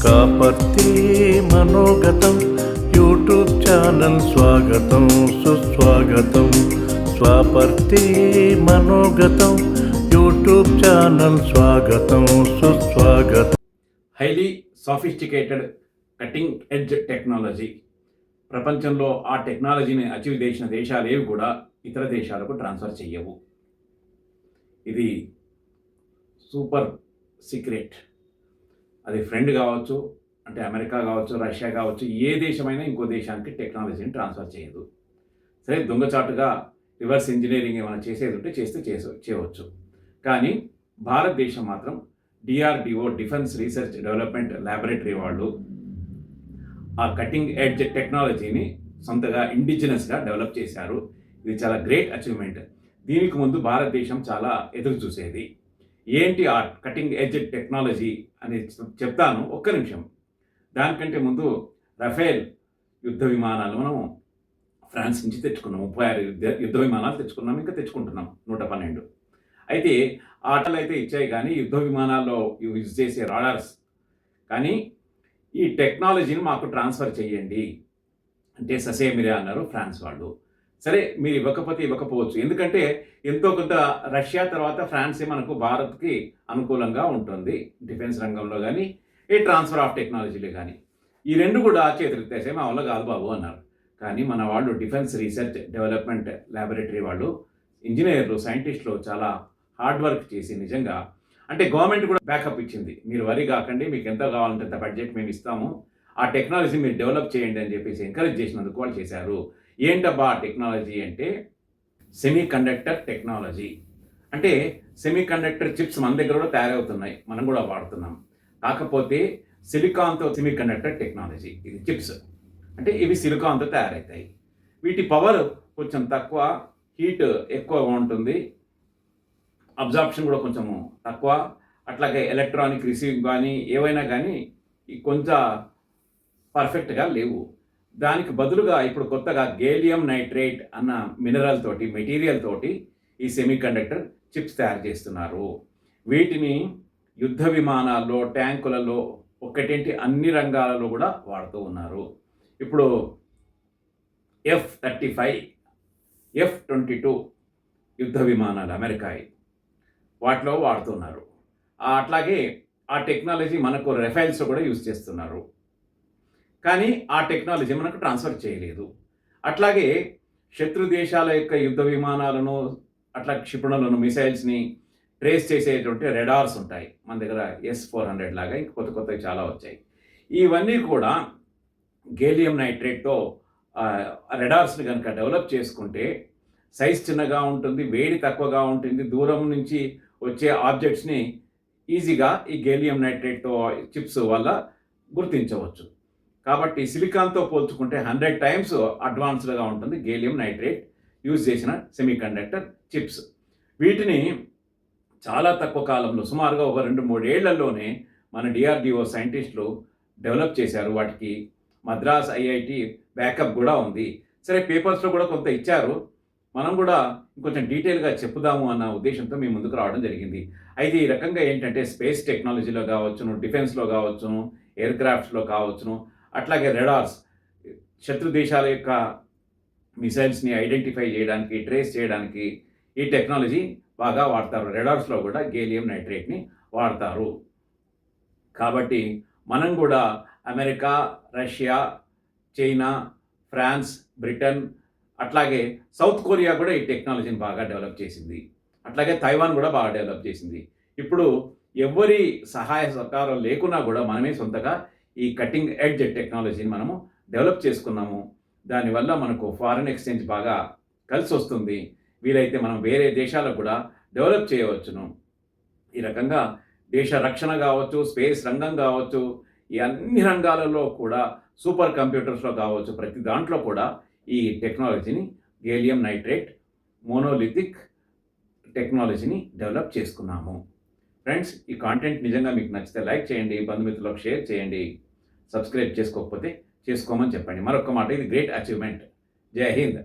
Kaparthi మనోగతం YouTube channel స్వాగతం సుస్వాగతం. స్వాపర్తి మనోగతం YouTube channel స్వాగతం సుస్వాగతం. Highly sophisticated cutting edge technology. ప్రపంచంలో ఆ టెక్నాలజీని అచీవ్ చేసిన దేశాలేవి కూడా ఇతర దేశాలకు ట్రాన్స్ఫర్ చేయవు. ఇది సూపర్ సీక్రెట్. అది ఫ్రెండ్ కావచ్చు, అంటే అమెరికా కావచ్చు, రష్యా కావచ్చు, ఏ దేశమైనా ఇంకో దేశానికి టెక్నాలజీని ట్రాన్స్ఫర్ చేయదు. సరే, దొంగచాటుగా రివర్స్ ఇంజనీరింగ్ ఏమైనా చేసేది ఉంటే చేయవచ్చు. కానీ భారతదేశం మాత్రం DRDO defence research development laboratory వాళ్ళు ఆ కటింగ్ ఎడ్జ్ టెక్నాలజీని సొంతగా ఇండిజినస్గా డెవలప్ చేశారు. ఇది చాలా గ్రేట్ అచీవ్మెంట్. దీనికి ముందు భారతదేశం చాలా ఎదురు చూసేది. ఏంటి ఆ కటింగ్ ఎడ్జ్ టెక్నాలజీ అని చెప్తాను, ఒక్క నిమిషం. దానికంటే ముందు రఫేల్ యుద్ధ విమానాలు మనం ఫ్రాన్స్ నుంచి తెచ్చుకున్నాం. 36 యుద్ధ విమానాలు తెచ్చుకున్నాం, ఇంకా తెచ్చుకుంటున్నాం 112. అయితే ఆటలు అయితే ఇచ్చాయి, కానీ యుద్ధ విమానాల్లో యూజ్ చేసే రాడార్స్. కానీ ఈ టెక్నాలజీని మాకు ట్రాన్స్ఫర్ చేయండి అంటే ససేమిరా అన్నారు ఫ్రాన్స్ వాళ్ళు. సరే, మీరు ఇవ్వకపోవచ్చు, ఎందుకంటే ఎంతో కొంత రష్యా తర్వాత ఫ్రాన్సే మనకు భారత్కి అనుకూలంగా ఉంటుంది డిఫెన్స్ రంగంలో కానీ, ఈ ట్రాన్స్ఫర్ ఆఫ్ టెక్నాలజీలో కానీ. ఈ రెండు కూడా చేతులెత్తేసే మా వల్ల కాదు బాబు అన్నారు. కానీ మన వాళ్ళు డిఫెన్స్ రీసెర్చ్ డెవలప్మెంట్ ల్యాబొరేటరీ వాళ్ళు, ఇంజనీర్లు, సైంటిస్టులు చాలా హార్డ్ వర్క్ చేసి నిజంగా, అంటే గవర్నమెంట్ కూడా బ్యాకప్ ఇచ్చింది. మీరు వరి కాకండి, మీకు ఎంత కావాలంటే అంత బడ్జెట్ మేము ఇస్తాము, ఆ టెక్నాలజీ మీరు డెవలప్ చేయండి అని చెప్పేసి ఎంకరేజ్ చేసినందుకు వాళ్ళు చేశారు. ఏంటబ్బా టెక్నాలజీ అంటే సెమీ కండక్టర్ టెక్నాలజీ. అంటే సెమీ కండక్టర్ చిప్స్ మన దగ్గర కూడా తయారవుతున్నాయి, మనం కూడా వాడుతున్నాం. కాకపోతే సిలికాన్తో సెమీ కండక్టర్ టెక్నాలజీ. ఇది చిప్స్ అంటే ఇవి సిలికాన్తో తయారవుతాయి. వీటి పవర్ కొంచెం తక్కువ, హీట్ ఎక్కువగా ఉంటుంది, అబ్జార్ప్షన్ కూడా కొంచెము తక్కువ. అట్లాగే ఎలక్ట్రానిక్ రిసీవింగ్ కానీ ఏవైనా కానీ కొంచెం పర్ఫెక్ట్గా లేవు. దానికి బదులుగా ఇప్పుడు కొత్తగా గేలియం నైట్రేట్ అన్న మెటీరియల్ తోటి ఈ సెమీ కండక్టర్ చిప్స్ తయారు చేస్తున్నారు. వీటిని యుద్ధ విమానాల్లో, ట్యాంకులలో ఒక్కటేంటి అన్ని రంగాలలో కూడా వాడుతూ ఉన్నారు. ఇప్పుడు F-35, F-22 యుద్ధ విమానాలు అమెరికాయి, వాటిలో వాడుతున్నారు. అట్లాగే ఆ టెక్నాలజీ మనకు రఫేల్స్ కూడా యూజ్ చేస్తున్నారు. కానీ ఆ టెక్నాలజీ మనకు ట్రాన్స్ఫర్ చేయలేదు. అట్లాగే శత్రు దేశాల యొక్క యుద్ధ విమానాలను, అట్లా క్షిపణులను, మిసైల్స్ని ట్రేస్ చేసేటువంటి రెడార్స్ ఉంటాయి మన దగ్గర. S-400 లాగా ఇంకా కొత్తవి చాలా వచ్చాయి. ఇవన్నీ కూడా గేలియం నైట్రేట్తో రెడార్స్ని కనుక డెవలప్ చేసుకుంటే సైజ్ చిన్నగా ఉంటుంది, వేడి తక్కువగా ఉంటుంది, దూరం నుంచి వచ్చే ఆబ్జెక్ట్స్ని ఈజీగా ఈ గేలియం నైట్రేట్తో చిప్స్ వల్ల గుర్తించవచ్చు. కాబట్టి సిలికాన్తో పోల్చుకుంటే 100 టైమ్స్ అడ్వాన్స్డ్గా ఉంటుంది గేలియం నైట్రేట్ యూజ్ చేసిన సెమీ కండక్టర్ చిప్స్. వీటిని చాలా తక్కువ కాలంలో, సుమారుగా ఒక 2-3 ఏళ్లలోనే మన డిఆర్డిఓ సైంటిస్టులు డెవలప్ చేశారు. వాటికి మద్రాస్ ఐఐటి బ్యాకప్ కూడా ఉంది. సరే, పేపర్స్లో కూడా కొంత ఇచ్చారు, మనం కూడా ఇంకొంచెం డీటెయిల్గా చెప్పుదాము అన్న ఉద్దేశంతో మేము ముందుకు రావడం జరిగింది. అయితే ఈ రకంగా ఏంటంటే స్పేస్ టెక్నాలజీలో కావచ్చును, డిఫెన్స్లో కావచ్చును, ఎయిర్ క్రాఫ్ట్స్లో కావచ్చును, అట్లాగే రెడార్స్, శత్రు దేశాల యొక్క మిసైల్స్ని ఐడెంటిఫై చేయడానికి, ట్రేస్ చేయడానికి ఈ టెక్నాలజీ బాగా వాడతారు. రెడార్స్లో కూడా గేలియం నైట్రేట్ని వాడతారు. కాబట్టి మనం కూడా America, Russia, China, France, Britain, అట్లాగే సౌత్ కొరియా కూడా ఈ టెక్నాలజీని బాగా డెవలప్ చేసింది. అట్లాగే తైవాన్ కూడా బాగా డెవలప్ చేసింది. ఇప్పుడు ఎవరి సహాయ సహకారం లేకున్నా కూడా మనమే సొంతగా ఈ కటింగ్ ఎడ్జ్ టెక్నాలజీని మనము డెవలప్ చేసుకున్నాము. దానివల్ల మనకు ఫారిన్ ఎక్స్చేంజ్ బాగా కలిసి వస్తుంది. వీలైతే మనం వేరే ప్రదేశాలకు కూడా డెవలప్ చేయవచ్చును. ఈ రకంగా దేశ రక్షణ కావచ్చు, స్పేస్ రంగం కావచ్చు, ఈ అన్ని రంగాలలో కూడా, సూపర్ కంప్యూటర్స్లో కావచ్చు, ప్రతి దాంట్లో కూడా ఈ టెక్నాలజీని, గేలియం నైట్రేట్ మోనోలిథిక్ టెక్నాలజీని డెవలప్ చేసుకున్నాము. ఫ్రెండ్స్, ఈ కాంటెంట్ నిజంగా మీకు నచ్చితే లైక్ చేయండి, బంధుమిత్రులకు షేర్ చేయండి, సబ్స్క్రైబ్ చేసుకోకపోతే చేసుకోమని చెప్పండి. మరొక మాట, ఇది గ్రేట్ అచీవ్మెంట్. జై హింద్.